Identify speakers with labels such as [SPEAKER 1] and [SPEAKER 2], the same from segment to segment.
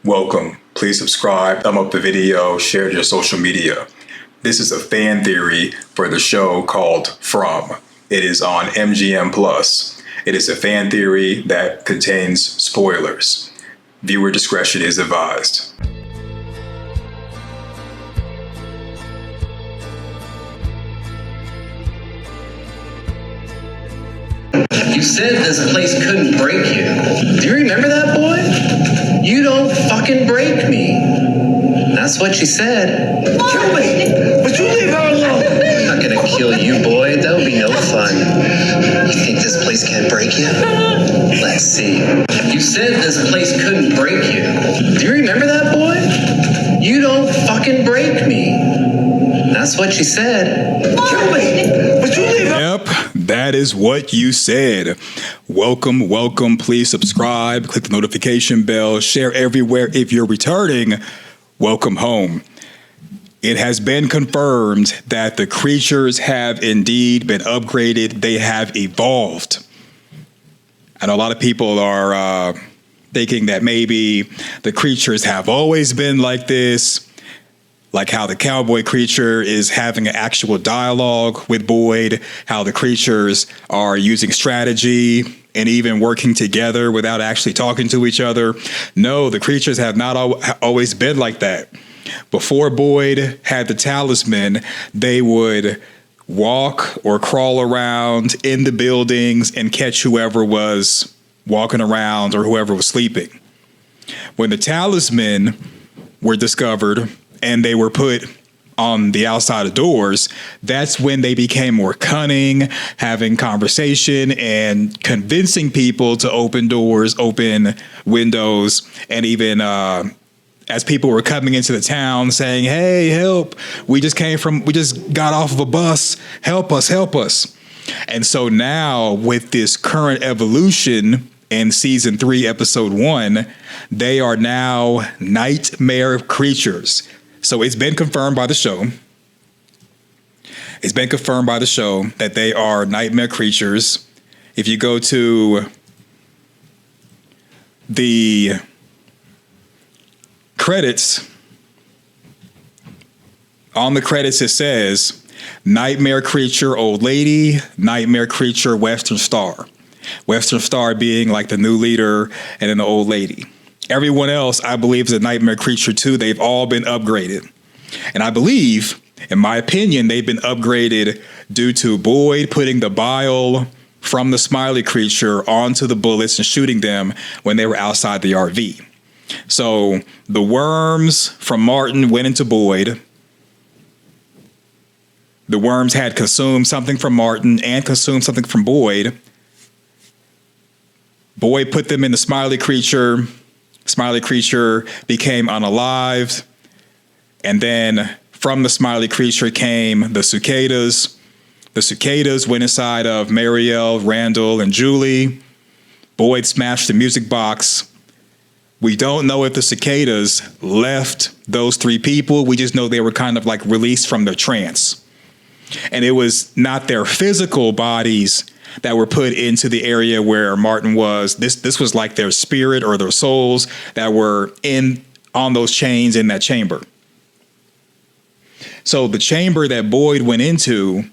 [SPEAKER 1] Welcome. Please subscribe, thumb up the video, share it to your social media. This is a fan theory for the show called From. It is on MGM Plus. It is a fan theory that contains spoilers. Viewer discretion is advised.
[SPEAKER 2] You said this place couldn't break you. Do you remember that, boy? You don't fucking break me. That's what you said.
[SPEAKER 3] Kill me! But you leave her alone!
[SPEAKER 2] I'm not gonna kill you, boy. That would be no fun. You think this place can't break you? Let's see. You said this place couldn't break you. Do you remember that, boy? You don't fucking break me. That's what you said.
[SPEAKER 3] Kill me! But you leave her.
[SPEAKER 1] Yep, that is what you said. Welcome, welcome. Please subscribe, click the notification bell, share everywhere. If you're returning, welcome home. It has been confirmed that the creatures have indeed been upgraded. They have evolved. I know a lot of people are thinking that maybe the creatures have always been like this, like how the cowboy creature is having an actual dialogue with Boyd, how the creatures are using strategy and even working together without actually talking to each other. No, the creatures have not always been like that. Before Boyd had the talisman, they would walk or crawl around in the buildings and catch whoever was walking around or whoever was sleeping. When the talisman were discovered and they were put on the outside of doors, that's when they became more cunning, having conversation and convincing people to open doors, open windows, and even as people were coming into the town saying, "Hey, help, we just got off of a bus, help us, help us." And so now with this current evolution in season 3, episode 1, they are now nightmare creatures. So it's been confirmed by the show. It's been confirmed by the show that they are nightmare creatures. If you go to the credits, on the credits it says nightmare creature old lady, nightmare creature Western Star. Western Star being like the new leader and then the old lady. Everyone else, I believe, is a nightmare creature too. They've all been upgraded. And I believe, in my opinion, they've been upgraded due to Boyd putting the bile from the smiley creature onto the bullets and shooting them when they were outside the RV. So the worms from Martin went into Boyd. The worms had consumed something from Martin and consumed something from Boyd. Boyd put them in the smiley creature. Smiley creature became unalived. And then from the smiley creature came the cicadas. The cicadas went inside of Marielle, Randall, and Julie. Boyd smashed the music box. We don't know if the cicadas left those 3 people. We just know they were kind of like released from their trance. And it was not their physical bodies that were put into the area where Martin was. This was like their spirit or their souls that were on those chains in that chamber. So the chamber that Boyd went into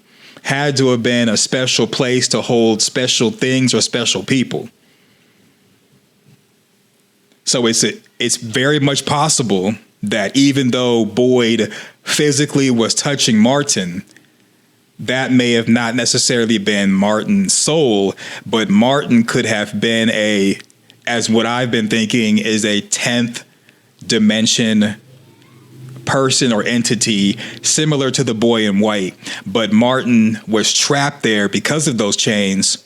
[SPEAKER 1] had to have been a special place to hold special things or special people. So it's very much possible that even though Boyd physically was touching Martin, that may have not necessarily been Martin's soul, but Martin could have been as what I've been thinking is a 10th dimension person or entity similar to the boy in white. But Martin was trapped there because of those chains,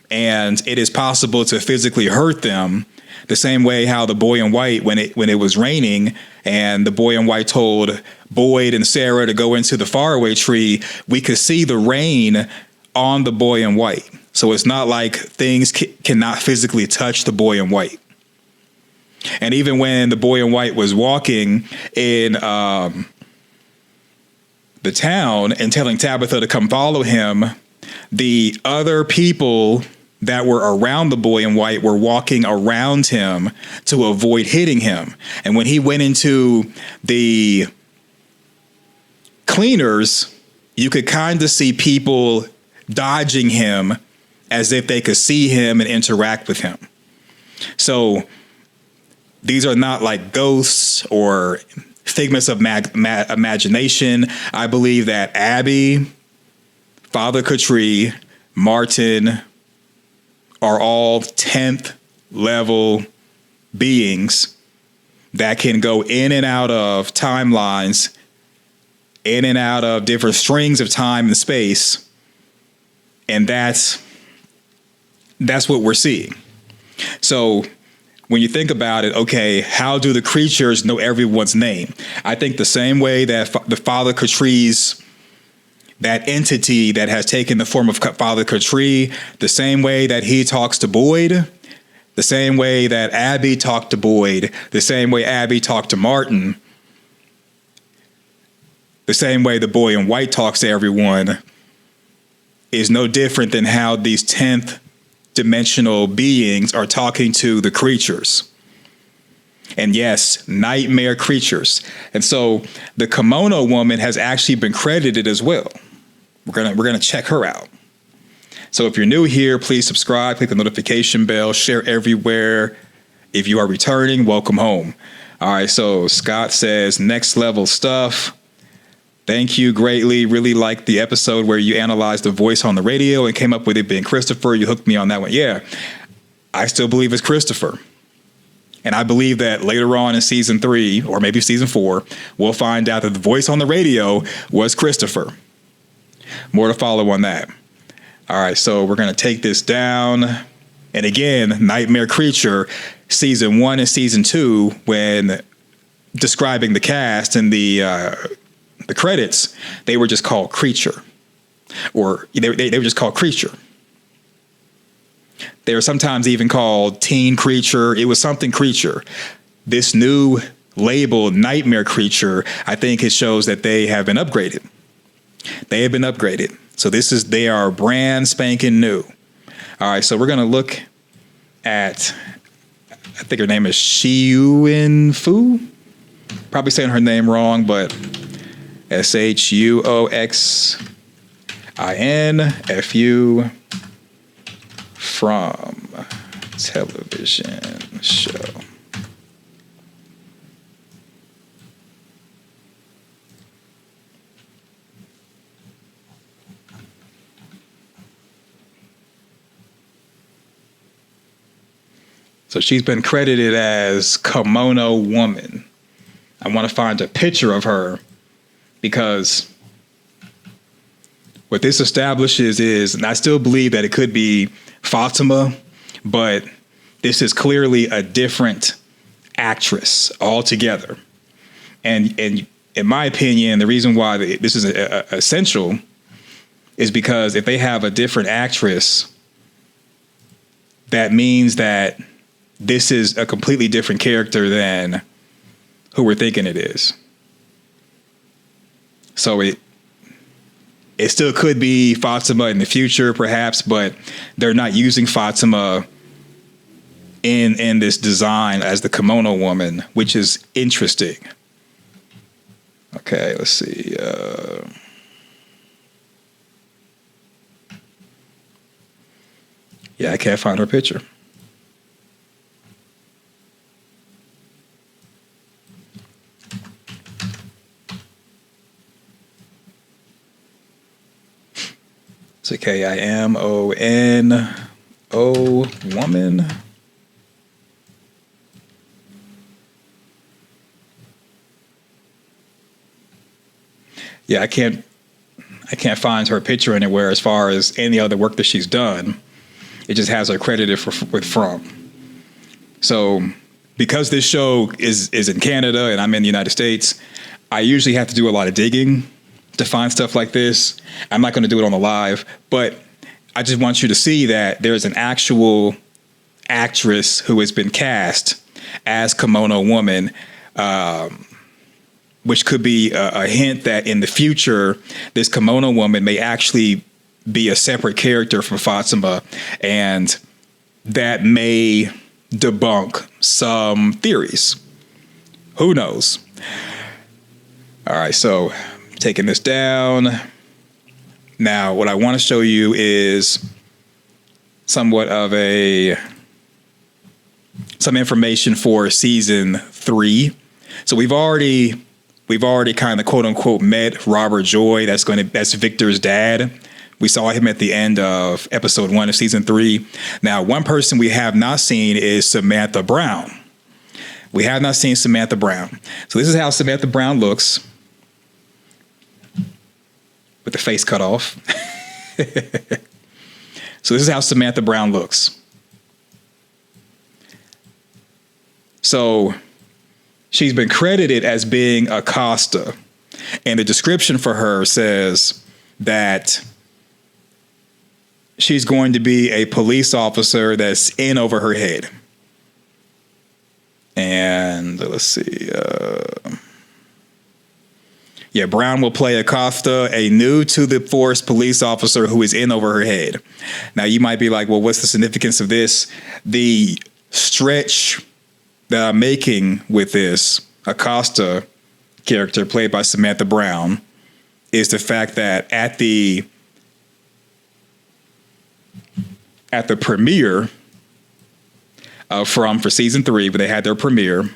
[SPEAKER 1] and it is possible to physically hurt them the same way how the boy in white, when it was raining and the boy in white told Boyd and Sarah to go into the faraway tree, we could see the rain on the boy in white. So it's not like things cannot physically touch the boy in white. And even when the boy in white was walking in the town and telling Tabitha to come follow him, the other people that were around the boy in white were walking around him to avoid hitting him. And when he went into the cleaners, you could kind of see people dodging him as if they could see him and interact with him. So these are not like ghosts or figments of imagination. I believe that Abby, Father Katri, Martin are all 10th level beings that can go in and out of timelines, in and out of different strings of time and space. And that's what we're seeing. So when you think about it, okay, how do the creatures know everyone's name? I think the same way that the Father Katri's, that entity that has taken the form of Father Katri, the same way that he talks to Boyd, the same way that Abby talked to Boyd, the same way Abby talked to Martin, the same way the boy in white talks to everyone, is no different than how these 10th dimensional beings are talking to the creatures. And yes, nightmare creatures. And so the kimono woman has actually been credited as well. We're gonna check her out. So if you're new here, please subscribe, click the notification bell, share everywhere. If you are returning, welcome home. All right, so Scott says, next level stuff. Thank you greatly. Really liked the episode where you analyzed the voice on the radio and came up with it being Christopher. You hooked me on that one. Yeah, I still believe it's Christopher. And I believe that later on in season 3, or maybe season 4, we'll find out that the voice on the radio was Christopher. More to follow on that. All right, so we're going to take this down. And again, Nightmare Creature, season 1 and season 2, when describing the cast and the credits, they were just called Creature. Or they were just called Creature. They were sometimes even called Teen Creature. It was something Creature. This new label, Nightmare Creature, I think it shows that they have been upgraded. They have been upgraded. So they are brand spanking new. All right, so we're going to look at, I think her name is Xiuin Fu. Probably saying her name wrong, but SHUOXINFU from television show. So she's been credited as Kimono Woman. I want to find a picture of her because what this establishes is, and I still believe that it could be Fatima, but this is clearly a different actress altogether. And in my opinion, the reason why this is essential is because if they have a different actress, that means that this is a completely different character than who we're thinking it is. So it still could be Fatima in the future, perhaps, but they're not using Fatima in this design as the Kimono Woman, which is interesting. Okay, let's see. Yeah, I can't find her picture. It's a Kimono woman. Yeah, I can't find her picture anywhere as far as any other work that she's done. It just has her credited with from. So because this show is in Canada and I'm in the United States, I usually have to do a lot of digging to find stuff like this. I'm not going to do it on the live, but I just want you to see that there's an actual actress who has been cast as Kimono Woman, which could be a hint that in the future, this Kimono Woman may actually be a separate character from Fatima, and that may debunk some theories. Who knows? All right, so taking this down. Now, what I want to show you is somewhat of some information for season 3. So we've already kind of quote unquote met Robert Joy. That's Victor's dad. We saw him at the end of episode 1 of season 3. Now, one person we have not seen is Samantha Brown. We have not seen Samantha Brown. So this is how Samantha Brown looks with the face cut off. So this is how Samantha Brown looks. So she's been credited as being Acosta, and the description for her says that she's going to be a police officer that's in over her head. And let's see. Brown will play Acosta, a new to the force police officer who is in over her head. Now, you might be like, well, what's the significance of this? The stretch that I'm making with this Acosta character played by Samantha Brown is the fact that at the premiere for season 3, when they had their premiere,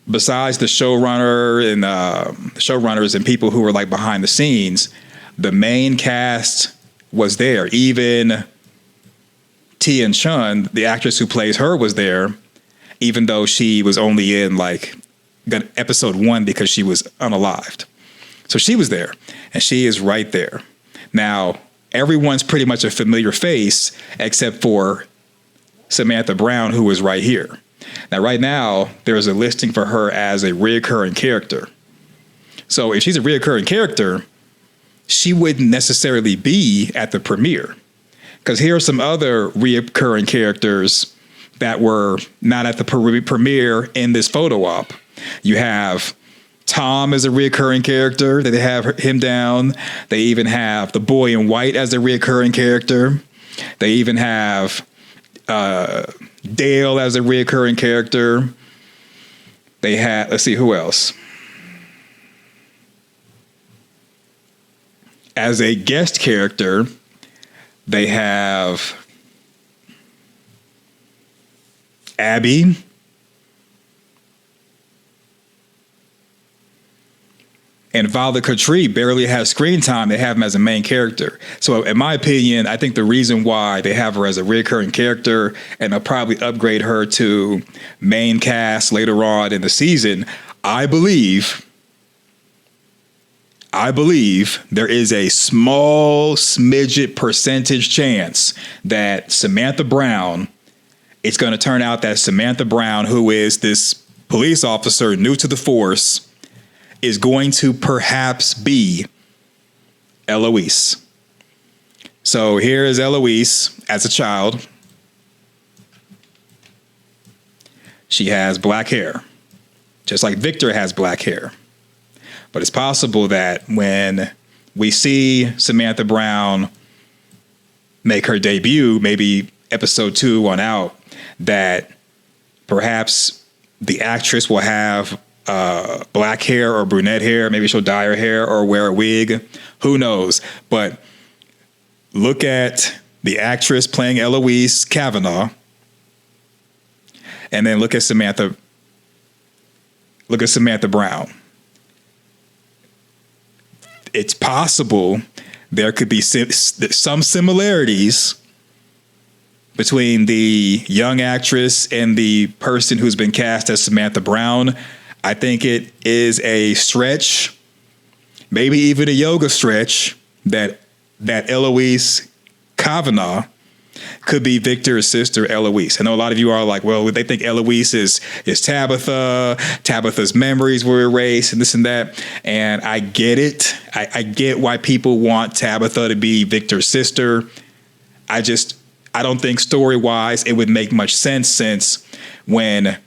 [SPEAKER 1] besides the showrunner and showrunners and people who were like behind the scenes, the main cast was there. Even Tien Chun, the actress who plays her, was there, even though she was only in like episode 1 because she was unalived. So she was there, and she is right there. Now, everyone's pretty much a familiar face except for Samantha Brown, who is right here. Now, right now, there's a listing for her as a reoccurring character. So if she's a reoccurring character, she wouldn't necessarily be at the premiere. Because here are some other reoccurring characters that were not at the premiere in this photo op. You have Tom as a reoccurring character. They have him down. They even have the boy in white as a reoccurring character. They even have Dale as a reoccurring character. They had, let's see, who else? As a guest character, they have Abby. And Violet Cotree barely has screen time. They have him as a main character. So in my opinion, I think the reason why they have her as a recurring character, and they'll probably upgrade her to main cast later on in the season, I believe there is a small smidget percentage chance that Samantha Brown, it's going to turn out that Samantha Brown, who is this police officer new to the force, is going to perhaps be Eloise. So here is Eloise as a child. She has black hair, just like Victor has black hair. But it's possible that when we see Samantha Brown make her debut, maybe episode 2 on out, that perhaps the actress will have black hair or brunette hair. Maybe she'll dye her hair or wear a wig. Who knows? But look at the actress playing Eloise Kavanaugh, and then look at Samantha Brown. It's possible there could be some similarities between the young actress and the person who's been cast as Samantha Brown. I think it is a stretch, maybe even a yoga stretch, that Eloise Kavanaugh could be Victor's sister, Eloise. I know a lot of you are like, well, they think Eloise is Tabitha. Tabitha's memories were erased and this and that. And I get it. I get why people want Tabitha to be Victor's sister. I don't think story-wise it would make much sense, since when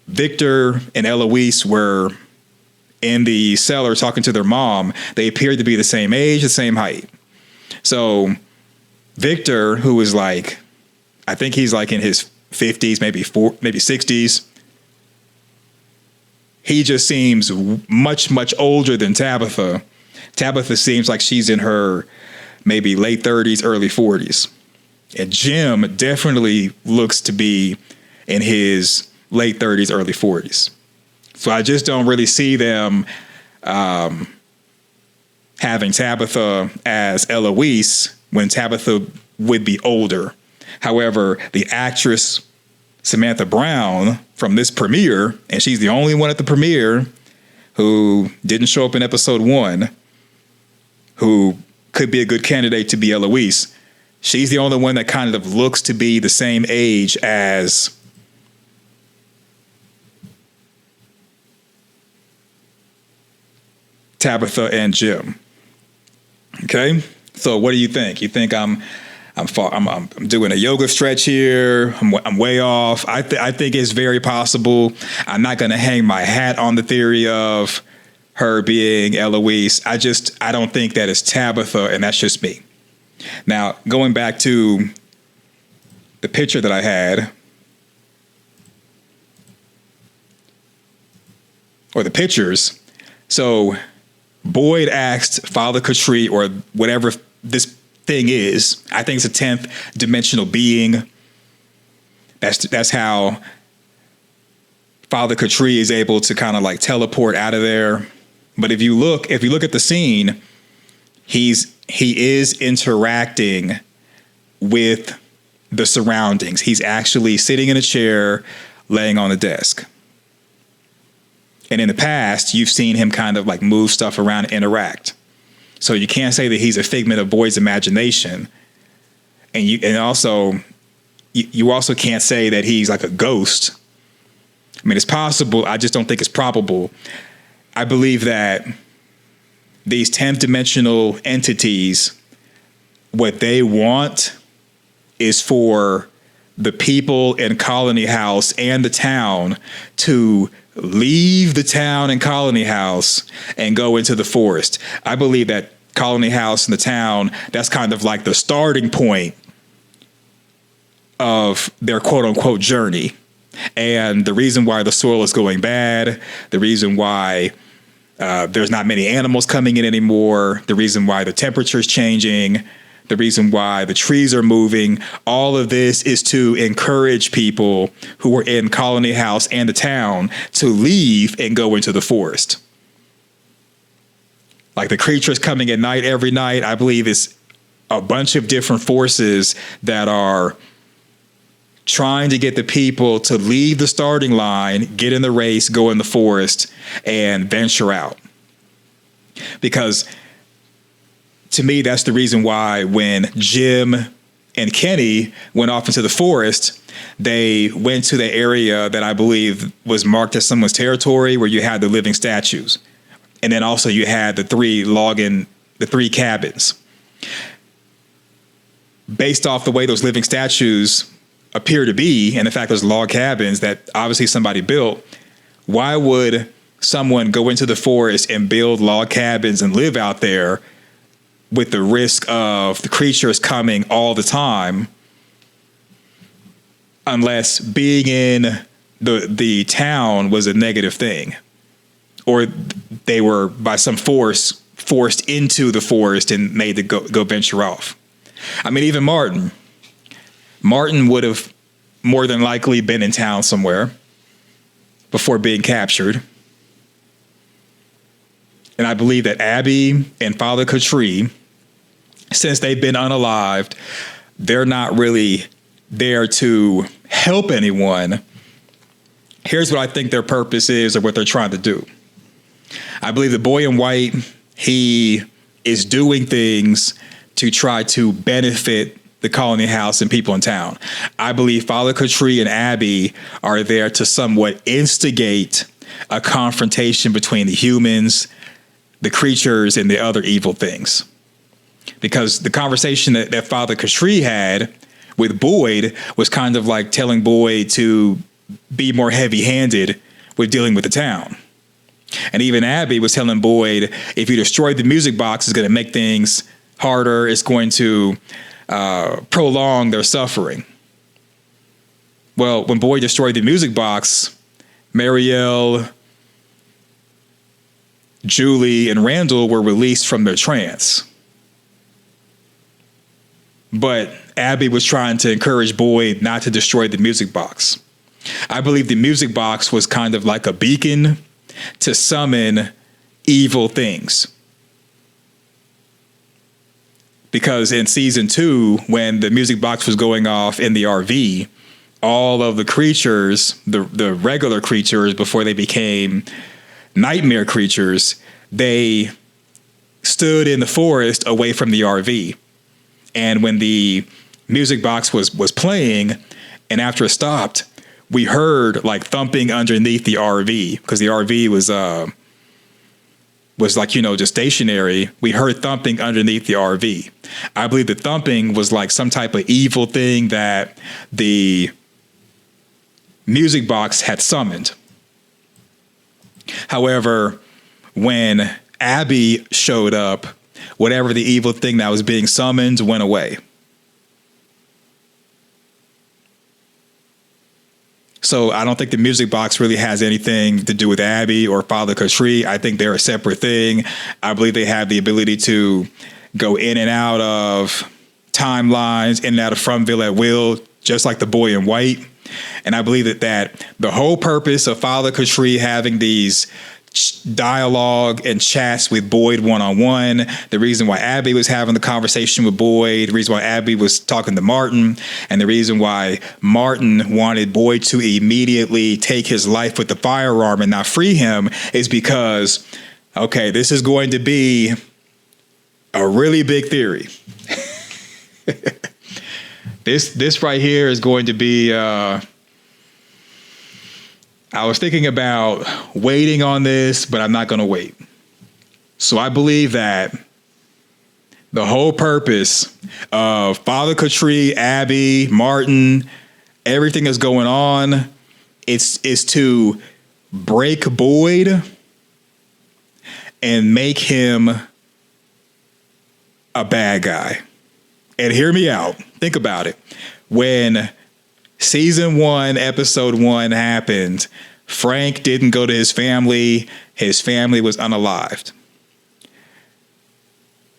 [SPEAKER 1] Victor and Eloise were in the cellar talking to their mom, they appeared to be the same age, the same height. So Victor, who is like, I think he's like in his 50s, maybe 60s. He just seems much, much older than Tabitha. Tabitha seems like she's in her maybe late 30s, early 40s. And Jim definitely looks to be in his late 30s, early 40s. So I just don't really see them having Tabitha as Eloise when Tabitha would be older. However, the actress Samantha Brown from this premiere, and she's the only one at the premiere who didn't show up in episode 1, who could be a good candidate to be Eloise. She's the only one that kind of looks to be the same age as Tabitha and Jim. Okay, so what do you think? You think I'm doing a yoga stretch here? I'm way off. I think it's very possible. I'm not going to hang my hat on the theory of her being Eloise. I don't think that it's Tabitha, and that's just me. Now, going back to the picture that I had, or the pictures. So Boyd asked Father Katri, or whatever this thing is, I think it's a 10th dimensional being. That's how Father Katri is able to kind of like teleport out of there. But if you look at the scene, he is interacting with the surroundings. He's actually sitting in a chair, laying on the desk. And in the past, you've seen him kind of like move stuff around and interact. So you can't say that he's a figment of Boyd's imagination. And you also can't say that he's like a ghost. I mean, it's possible. I just don't think it's probable. I believe that these 10th dimensional entities, what they want is for the people in Colony House and the town to leave the town and Colony House and go into the forest. I believe that Colony House and the town, that's kind of like the starting point of their quote unquote journey. And the reason why the soil is going bad, the reason why there's not many animals coming in anymore, the reason why the temperature is changing, the reason why the trees are moving, all of this is to encourage people who are in Colony House and the town to leave and go into the forest. Like the creatures coming at night every night, I believe it's a bunch of different forces that are trying to get the people to leave the starting line, get in the race, go in the forest, and venture out. Because to me, that's the reason why when Jim and Kenny went off into the forest, they went to the area that I believe was marked as someone's territory, where you had the living statues. And then also you had the three cabins. Based off the way those living statues appear to be, and the fact there's log cabins that obviously somebody built, why would someone go into the forest and build log cabins and live out there with the risk of the creatures coming all the time, unless being in the town was a negative thing, or they were by some force forced into the forest and made to go venture off? I mean, even Martin would have more than likely been in town somewhere before being captured. And I believe that Abby and Father Katri, since they've been unalived, they're not really there to help anyone. Here's what I think their purpose is, or what they're trying to do. I believe the boy in white, he is doing things to try to benefit the Colony House and people in town. I believe Father Katri and Abby are there to somewhat instigate a confrontation between the humans, the creatures, and the other evil things. Because the conversation that Father Katri had with Boyd was kind of like telling Boyd to be more heavy-handed with dealing with the town. And even Abby was telling Boyd, if you destroy the music box, it's going to make things harder. It's going to prolong their suffering. Well, when Boyd destroyed the music box, Marielle, Julie, and Randall were released from their trance. But Abby was trying to encourage Boyd not to destroy the music box. I believe the music box was kind of like a beacon to summon evil things. Because in season 2, when the music box was going off in the RV, all of the creatures, the regular creatures before they became nightmare creatures, they stood in the forest away from the RV. And when the music box was playing, and after it stopped, we heard like thumping underneath the RV, because the RV was like, just stationary. We heard thumping underneath the RV. I believe the thumping was like some type of evil thing that the music box had summoned. However, when Abby showed up, whatever the evil thing that was being summoned went away. So I don't think the music box really has anything to do with Abby or Father Katri. I think they're a separate thing. I believe they have the ability to go in and out of timelines, in and out of Fromville at will, just like the boy in white. And I believe that the whole purpose of Father Katri having these dialogue and chats with Boyd one-on-one, the reason why Abby was having the conversation with Boyd, the reason why Abby was talking to Martin, and the reason why Martin wanted Boyd to immediately take his life with the firearm and not free him is because, okay, this is going to be a really big theory. This right here is going to be I was thinking about waiting on this, but I'm not going to wait. So I believe that the whole purpose of Father Katri, Abby, Martin, everything that's going on, is to break Boyd and make him a bad guy. And hear me out. Think about it. When Season 1, Episode 1 happened, Frank didn't go to his family. His family was unalived.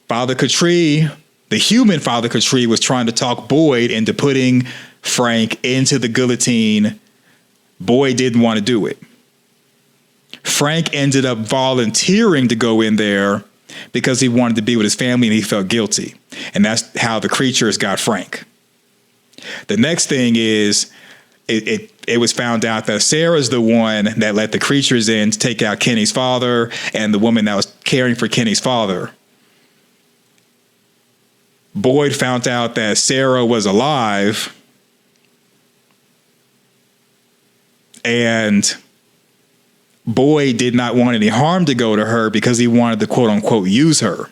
[SPEAKER 1] Father Katri, the human Father Katri, was trying to talk Boyd into putting Frank into the guillotine. Boyd didn't want to do it. Frank ended up volunteering to go in there because he wanted to be with his family and he felt guilty. And that's how the creatures got Frank. The next thing is it was found out that Sarah's the one that let the creatures in to take out Kenny's father and the woman that was caring for Kenny's father. Boyd found out that Sarah was alive, and Boyd did not want any harm to go to her because he wanted to quote unquote use her.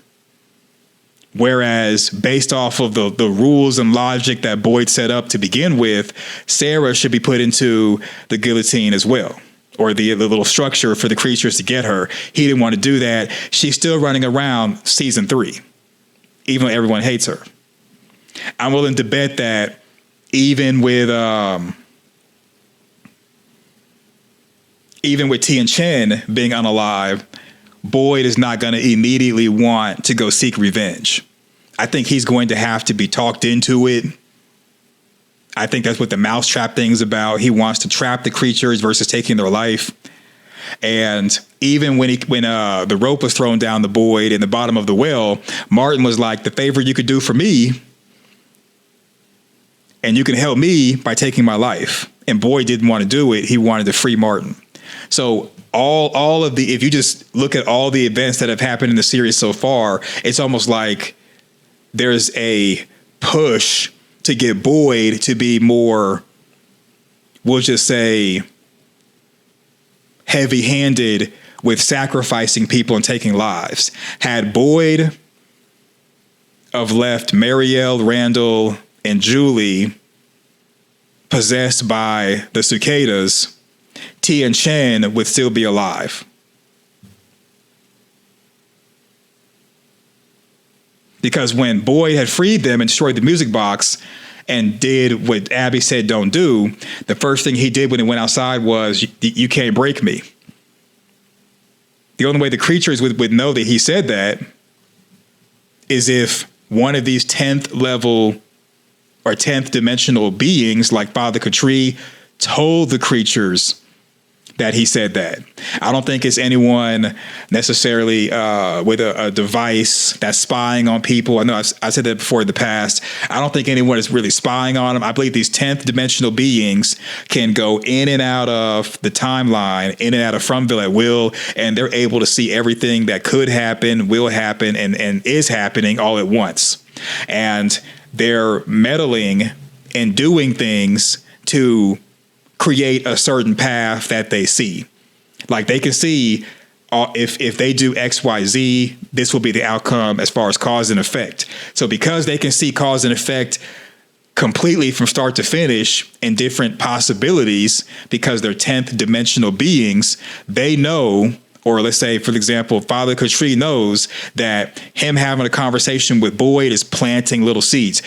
[SPEAKER 1] Whereas based off of the rules and logic that Boyd set up to begin with, Sarah should be put into the guillotine as well, or the little structure for the creatures to get her. He didn't want to do that. She's still running around season 3, even though everyone hates her. I'm willing to bet that even with Tien Chen being unalive, Boyd is not going to immediately want to go seek revenge. I think he's going to have to be talked into it. I think that's what the mousetrap thing's about. He wants to trap the creatures versus taking their life. And even when the rope was thrown down the Boyd in the bottom of the well, Martin was like, the favor you could do for me, and you can help me by taking my life. And Boyd didn't want to do it. He wanted to free Martin. So all of if you just look at all the events that have happened in the series so far, it's almost like there's a push to get Boyd to be more, we'll just say, heavy-handed with sacrificing people and taking lives. Had Boyd have left Marielle, Randall, and Julie possessed by the cicadas, Tien Chen would still be alive. Because when Boyd had freed them and destroyed the music box and did what Abby said don't do, the first thing he did when he went outside was, you can't break me. The only way the creatures would know that he said that is if one of these 10th level or 10th dimensional beings like Father Katri told the creatures that he said that. I don't think it's anyone necessarily with a device that's spying on people. I know I said that before in the past. I don't think anyone is really spying on them. I believe these 10th dimensional beings can go in and out of the timeline, in and out of Fromville at will, and they're able to see everything that could happen, will happen, and is happening all at once. And they're meddling and doing things to create a certain path that they see. Like they can see if they do X, Y, Z, this will be the outcome as far as cause and effect. So because they can see cause and effect completely from start to finish in different possibilities, because they're 10th dimensional beings, they know, or let's say, for example, Father Katri knows that him having a conversation with Boyd is planting little seeds.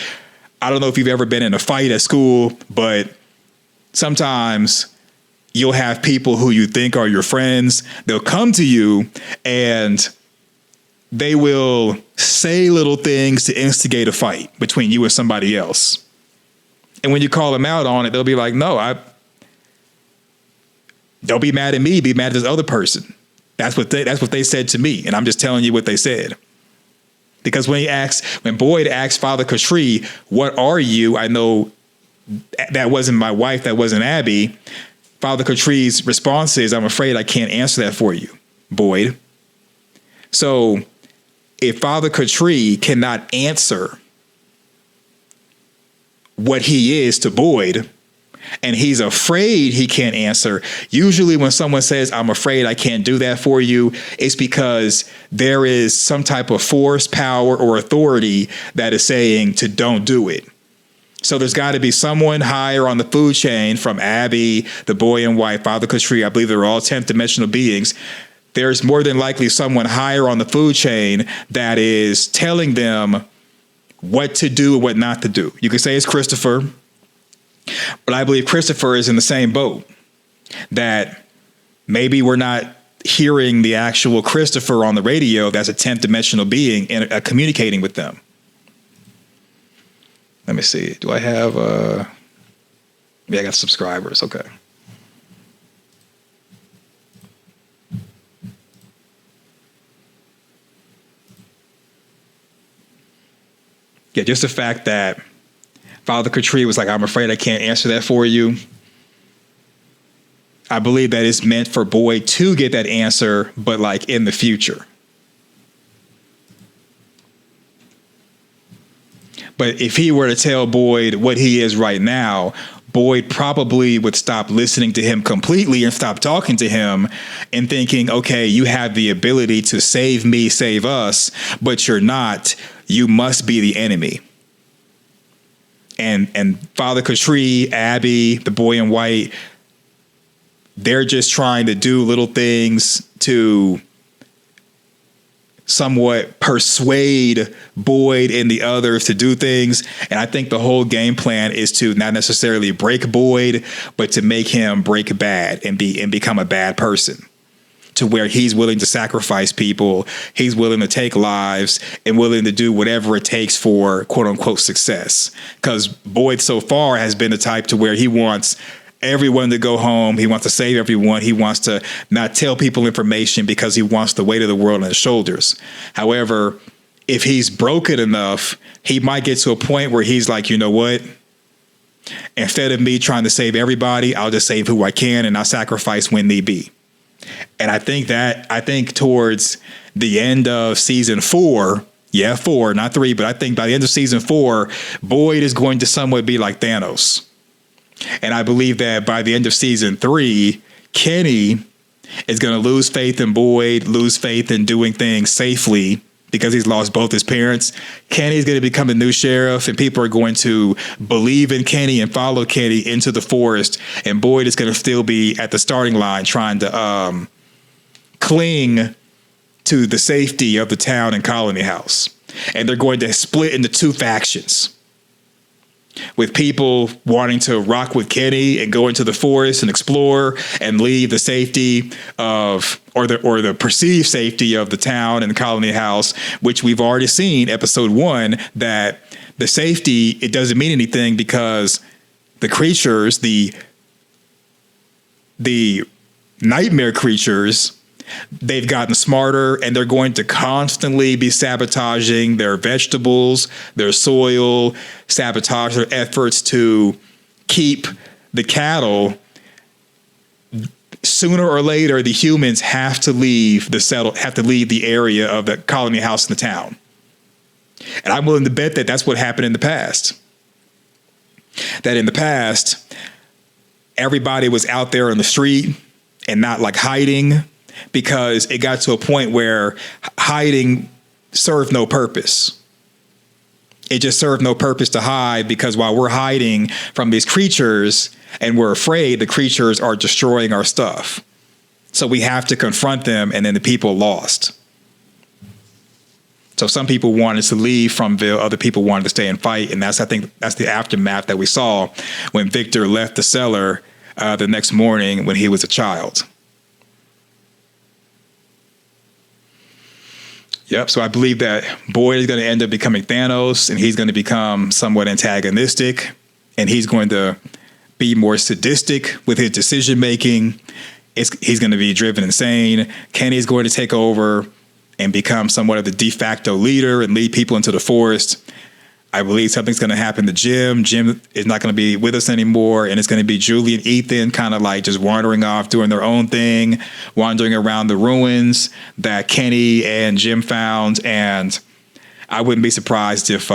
[SPEAKER 1] I don't know if you've ever been in a fight at school, but sometimes you'll have people who you think are your friends. They'll come to you and they will say little things to instigate a fight between you and somebody else. And when you call them out on it, they'll be like, no, don't be mad at me, be mad at this other person. That's what they said to me. And I'm just telling you what they said. Because when Boyd asked Father Katri, what are you? I know that wasn't my wife, that wasn't Abby. Father Katri's response is, I'm afraid I can't answer that for you, Boyd. So if Father Katri cannot answer what he is to Boyd, and he's afraid he can't answer, usually when someone says, I'm afraid I can't do that for you, it's because there is some type of force, power, or authority that is saying to don't do it. So there's got to be someone higher on the food chain from Abby, the boy and wife, Father Katri. I believe they're all 10th dimensional beings. There's more than likely someone higher on the food chain that is telling them what to do and what not to do. You could say it's Christopher, but I believe Christopher is in the same boat, that maybe we're not hearing the actual Christopher on the radio that's a 10th dimensional being and communicating with them. Let me see. Do I have I got subscribers. Okay. Yeah, just the fact that Father Katri was like, I'm afraid I can't answer that for you. I believe that it's meant for Boyd to get that answer, but like in the future. But if he were to tell Boyd what he is right now, Boyd probably would stop listening to him completely and stop talking to him and thinking, okay, you have the ability to save me, save us, but you're not. You must be the enemy. And Father Katri, Abby, the boy in white, they're just trying to do little things to somewhat persuade Boyd and the others to do things. And I think the whole game plan is to not necessarily break Boyd, but to make him break bad and become a bad person, to where he's willing to sacrifice people, he's willing to take lives, and willing to do whatever it takes for quote unquote success. Because Boyd so far has been the type to where he wants everyone to go home. He wants to save everyone. He wants to not tell people information because he wants the weight of the world on his shoulders. However, if he's broken enough, he might get to a point where he's like, you know what? Instead of me trying to save everybody, I'll just save who I can and I'll sacrifice when need be. And I think towards the end of season 4, 4, not 3, but I think by the end of season 4, Boyd is going to somewhat be like Thanos. And I believe that by the end of season 3, Kenny is going to lose faith in Boyd, lose faith in doing things safely because he's lost both his parents. Kenny's going to become the new sheriff, and people are going to believe in Kenny and follow Kenny into the forest. And Boyd is going to still be at the starting line trying to cling to the safety of the town and colony house. And they're going to split into two factions, with people wanting to rock with Kenny and go into the forest and explore and leave the safety of, or the perceived safety of the town and the colony house, which we've already seen episode 1, that the safety, it doesn't mean anything because the creatures, the nightmare creatures, they've gotten smarter, and they're going to constantly be sabotaging their vegetables, their soil, sabotage their efforts to keep the cattle. Sooner or later, the humans have to leave the area of the colony house in the town. And I'm willing to bet that that's what happened in the past. That in the past, everybody was out there on the street and not like hiding, because it got to a point where hiding served no purpose. It just served no purpose to hide, because while we're hiding from these creatures and we're afraid, the creatures are destroying our stuff. So we have to confront them, and then the people lost. So some people wanted to leave Fromville, other people wanted to stay and fight, and I think that's the aftermath that we saw when Victor left the cellar the next morning when he was a child. Yep. So I believe that Boyd is going to end up becoming Thanos, and he's going to become somewhat antagonistic, and he's going to be more sadistic with his decision making. He's going to be driven insane. Kenny's going to take over and become somewhat of the de facto leader and lead people into the forest. I believe something's going to happen to Jim. Jim is not going to be with us anymore, and it's going to be Julie and Ethan kind of like just wandering off, doing their own thing, wandering around the ruins that Kenny and Jim found. And I wouldn't be surprised if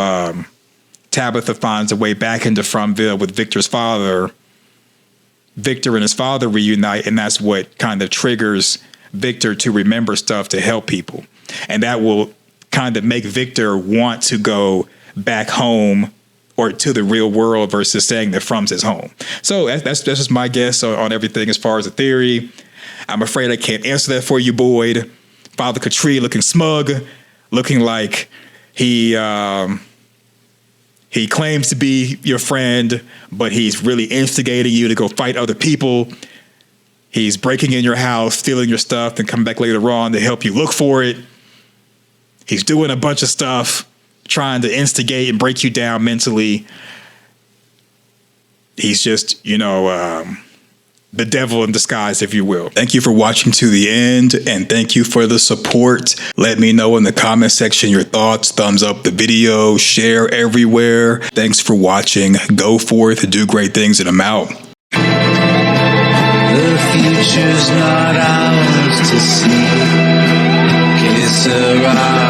[SPEAKER 1] Tabitha finds a way back into Fromville with Victor's father. Victor and his father reunite, and that's what kind of triggers Victor to remember stuff to help people. And that will kind of make Victor want to go back home or to the real world versus saying that From's his home. So that's just my guess on everything as far as the theory. I'm afraid I can't answer that for you, Boyd. Father Katri looking smug, looking like he claims to be your friend, but he's really instigating you to go fight other people. He's breaking in your house, stealing your stuff, and come back later on to help you look for it. He's doing a bunch of stuff, trying to instigate and break you down mentally. He's just, the devil in disguise, if you will. Thank you for watching to the end, and thank you for the support. Let me know in the comment section your thoughts. Thumbs up the video, share everywhere. Thanks for watching. Go forth, do great things, and I'm out.
[SPEAKER 4] The future's not ours to see. Que sera?